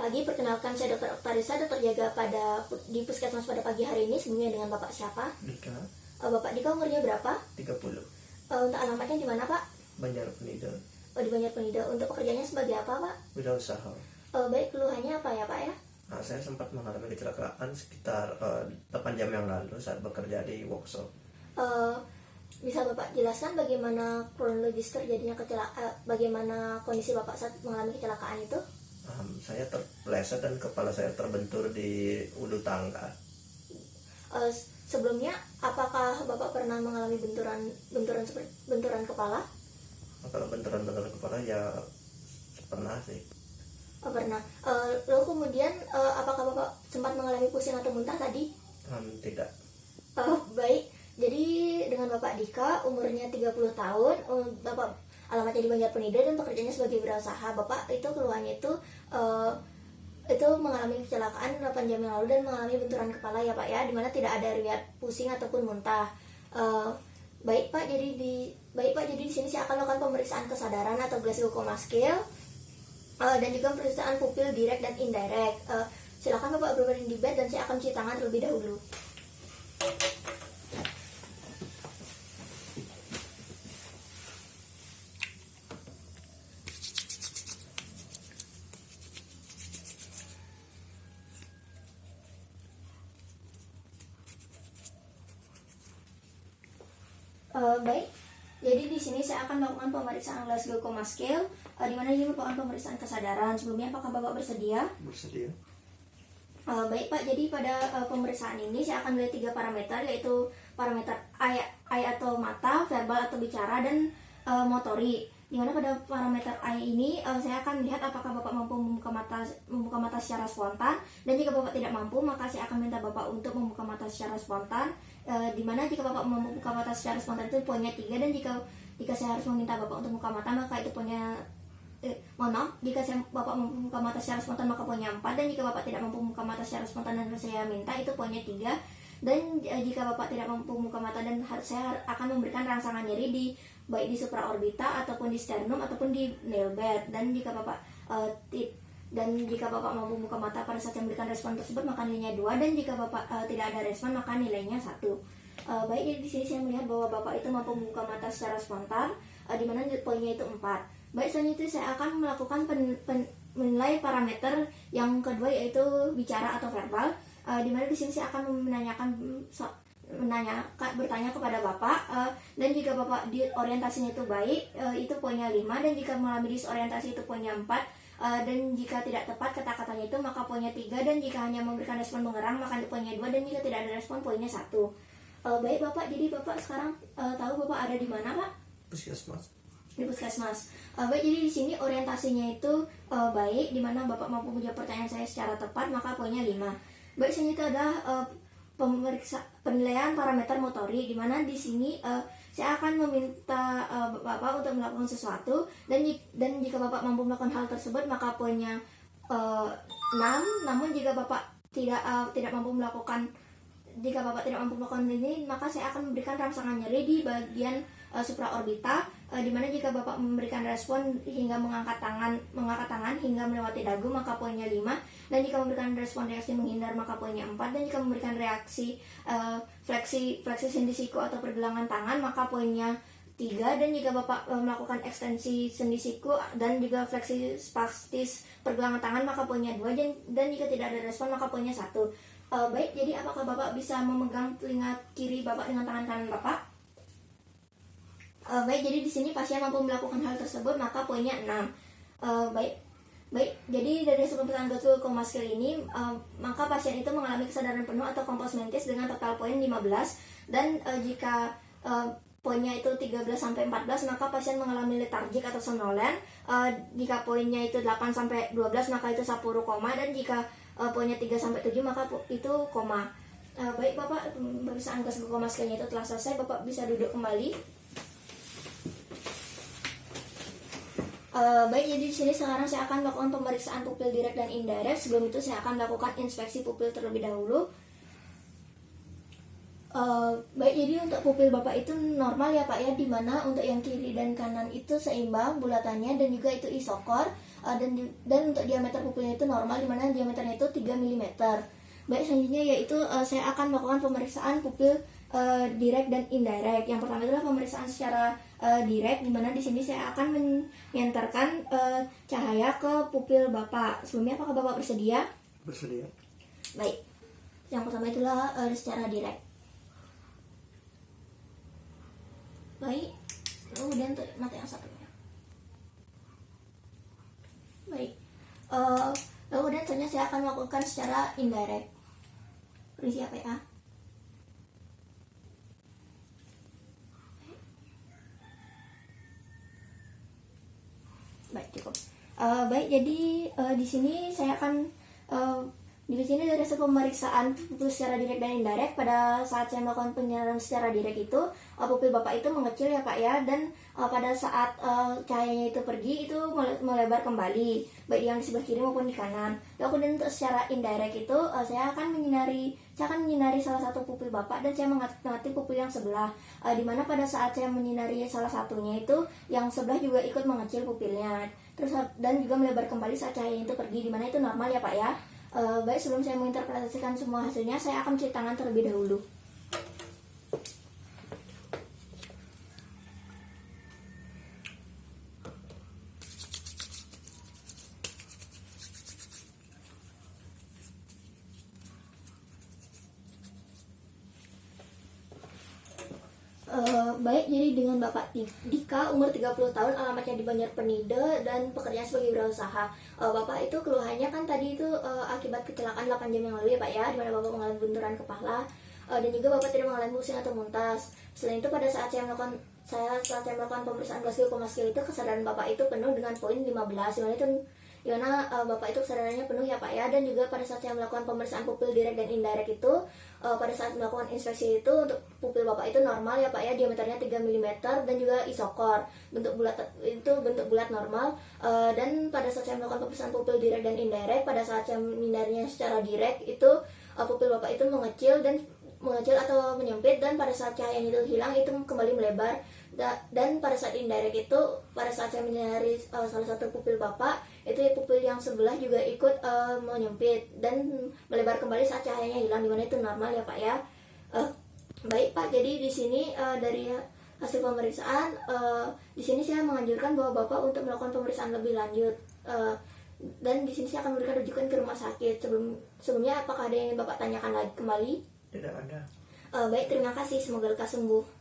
pagi, perkenalkan saya Dr. Oktarisa, dokter jaga di Puskesmas pada pagi hari ini. Sebelumnya dengan Bapak siapa? Dika, Bapak Dika umurnya berapa? 30, Untuk alamatnya di mana Pak? Banjarpenido, Di Banjarpenido. Untuk pekerjaannya sebagai apa Pak? wirausaha. Baik, keluhannya apa ya Pak ya? Nah, saya sempat mengalami kecelakaan sekitar 8 jam yang lalu saat bekerja di workshop. Bisa Bapak jelaskan bagaimana kronologis terjadinya bagaimana kondisi Bapak saat mengalami kecelakaan itu? Saya terpeleset dan kepala saya terbentur di ulu tangga. Sebelumnya, apakah Bapak pernah mengalami benturan kepala? Kalau benturan-benturan kepala ya pernah sih. Pernah. Lalu kemudian apakah Bapak sempat mengalami pusing atau muntah tadi? Tidak. Baik. Jadi dengan Bapak Dika, umurnya 30 tahun, Bapak alamatnya di Banjarpenido dan pekerjaannya sebagai wirausaha. Bapak itu keluhannya itu mengalami kecelakaan 8 jam yang lalu dan mengalami benturan kepala ya Pak ya, dimana tidak ada riwayat pusing ataupun muntah. Baik Pak, jadi di sini saya akan melakukan pemeriksaan kesadaran atau Glasgow Coma Scale dan juga pemeriksaan pupil direct dan indirect. Silakan Bapak berbaring di bed dan saya akan cuci tangan terlebih dahulu. Baik, jadi di sini saya akan melakukan pemeriksaan Glasgow Coma Scale, di mana ini merupakan pemeriksaan kesadaran. Sebelumnya, apakah Bapak bersedia? Bersedia. Baik Pak, jadi pada pemeriksaan ini saya akan melihat 3 parameter, yaitu parameter eye atau mata, verbal atau bicara, dan motori. Dimana pada parameter eye ini saya akan melihat apakah Bapak mampu membuka mata secara spontan, dan jika Bapak tidak mampu maka saya akan minta Bapak untuk membuka mata secara spontan. Dimana jika Bapak membuka mata secara spontan itu poinnya 3, dan jika saya harus meminta Bapak untuk membuka mata maka itu poinnya jika Bapak membuka mata secara spontan maka poinnya 4, dan jika Bapak tidak mampu membuka mata secara spontan dan saya minta itu poinnya 3. Dan jika Bapak tidak mampu membuka mata dan saya akan memberikan rangsangan nyeri baik di supraorbita ataupun di sternum ataupun di nail bed. Dan jika Bapak mampu membuka mata pada saat memberikan respon tersebut maka nilainya 2, dan jika Bapak tidak ada respon maka nilainya 1. Baik, jadi di sini saya melihat bahwa Bapak itu mampu membuka mata secara spontan, di mana poinnya itu 4. Baik, selanjutnya saya akan melakukan menilai parameter yang kedua, yaitu bicara atau verbal. Di mana di sini saya akan bertanya kepada Bapak, dan jika Bapak di orientasinya itu baik, itu poinnya 5, dan jika mengalami disorientasi itu poinnya 4, dan jika tidak tepat kata-katanya itu maka poinnya 3, dan jika hanya memberikan respon mengerang maka poinnya 2, dan jika tidak ada respon poinnya 1. Baik Bapak, jadi Bapak sekarang tahu Bapak ada di mana Pak? Puskesmas. Di Puskesmas. Baik, jadi di sini orientasinya itu baik, di mana Bapak mampu menjawab pertanyaan saya secara tepat maka poinnya 5. Baik, selanjutnya adalah penilaian parameter motori, di mana di sini saya akan meminta Bapak untuk melakukan sesuatu, dan jika Bapak mampu melakukan hal tersebut maka poinnya 6. Namun jika Bapak tidak mampu melakukan ini maka saya akan memberikan rangsangan nyeri di bagian supraorbita, di mana jika Bapak memberikan respon hingga mengangkat tangan hingga melewati dagu maka poinnya 5, dan jika memberikan respon reaksi menghindar maka poinnya 4, dan jika memberikan reaksi fleksi sendi siku atau pergelangan tangan maka poinnya 3, dan jika Bapak melakukan ekstensi sendi siku dan juga fleksi spastis pergelangan tangan maka poinnya 2, dan jika tidak ada respon maka poinnya 1. Baik, jadi apakah Bapak bisa memegang telinga kiri Bapak dengan tangan kanan Bapak? Baik, jadi di sini pasien mampu melakukan hal tersebut maka poinnya 6. Baik, jadi dari hasil pemeriksaan Glasgow Coma Scale ini maka pasien itu mengalami kesadaran penuh atau kompos mentis dengan total poin 15, dan jika poinnya itu 13 sampai 14 maka pasien mengalami letargik atau somnolen. Jika poinnya itu 8 sampai 12 maka itu sapuru koma, dan jika poinnya 3 sampai 7 maka itu koma. Baik Bapak, pemeriksaan Glasgow Coma Scale-nya itu telah selesai. Bapak bisa duduk kembali. Baik, jadi di sini sekarang saya akan melakukan pemeriksaan pupil direct dan indirect. Sebelum itu saya akan melakukan inspeksi pupil terlebih dahulu. Baik, jadi untuk pupil Bapak itu normal ya Pak ya, dimana untuk yang kiri dan kanan itu seimbang bulatannya dan juga itu isokor. dan untuk diameter pupilnya itu normal, dimana diameternya itu 3 mm. Baik, selanjutnya yaitu saya akan melakukan pemeriksaan pupil direct dan indirect. Yang pertama adalah pemeriksaan secara direct, dimana di sini saya akan menyantarkan cahaya ke pupil Bapak. Sebelumnya apakah Bapak bersedia? Bersedia. Baik, yang pertama itulah secara direct. Baik, kemudian untuk mata yang satunya. Baik, kemudian selanjutnya saya akan melakukan secara indirect. Permisi ya, Pak ya. Baik, cukup. Baik, jadi di sini saya akan di sini dari hasil pemeriksaan pupil secara direct dan indirect. Pada saat saya melakukan penyiaran secara direct itu, pupil Bapak itu mengecil ya Pak ya, dan pada saat cahayanya itu pergi itu melebar kembali, baik yang di sebelah kiri maupun di kanan. Kemudian untuk secara indirect itu saya akan menyinari salah satu pupil Bapak, dan saya mengamati pupil yang sebelah, dimana pada saat saya menyinari salah satunya itu yang sebelah juga ikut mengecil pupilnya, terus dan juga melebar kembali saat cahayanya itu pergi, dimana itu normal ya Pak ya. Baik, sebelum saya menginterpretasikan semua hasilnya, saya akan cuci tangan terlebih dahulu. Baik, jadi dengan Bapak Dika, umur 30 tahun, alamatnya di Banjar Penida, dan pekerjaan sebagai wirausaha. Bapak itu keluhannya kan tadi itu akibat kecelakaan 8 jam yang lalu ya Pak ya, dimana Bapak mengalami benturan kepala, dan juga Bapak tidak mengalami pusing atau muntah. Selain itu pada saat saya melakukan pemeriksaan Glasgow Coma Scale itu, kesadaran Bapak itu penuh dengan poin 15, dimana Bapak itu kesadarannya penuh ya Pak ya. Dan juga pada saat saya melakukan pemeriksaan pupil direct dan indirect itu, pada saat melakukan inspeksi itu untuk pupil Bapak itu normal ya Pak ya, diameternya 3 mm dan juga isokor, bentuk bulat normal. Dan pada saat saya melakukan pemeriksaan pupil direct dan indirect, pada saat saya menyinarinya secara direct itu pupil Bapak itu mengecil atau menyempit, dan pada saat cahayanya itu hilang itu kembali melebar. Dan pada saat indirect itu, pada saat saya menyinari salah satu pupil Bapak itu, pupil yang sebelah juga ikut menyempit dan melebar kembali saat cahayanya hilang, dimana itu normal ya Pak ya. Baik Pak, jadi di sini dari hasil pemeriksaan, di sini saya menganjurkan bahwa Bapak untuk melakukan pemeriksaan lebih lanjut, dan di sini saya akan memberikan rujukan ke rumah sakit. Sebelumnya apakah ada yang ingin Bapak tanyakan lagi kembali? Tidak ada. Baik, terima kasih, semoga lekas sembuh.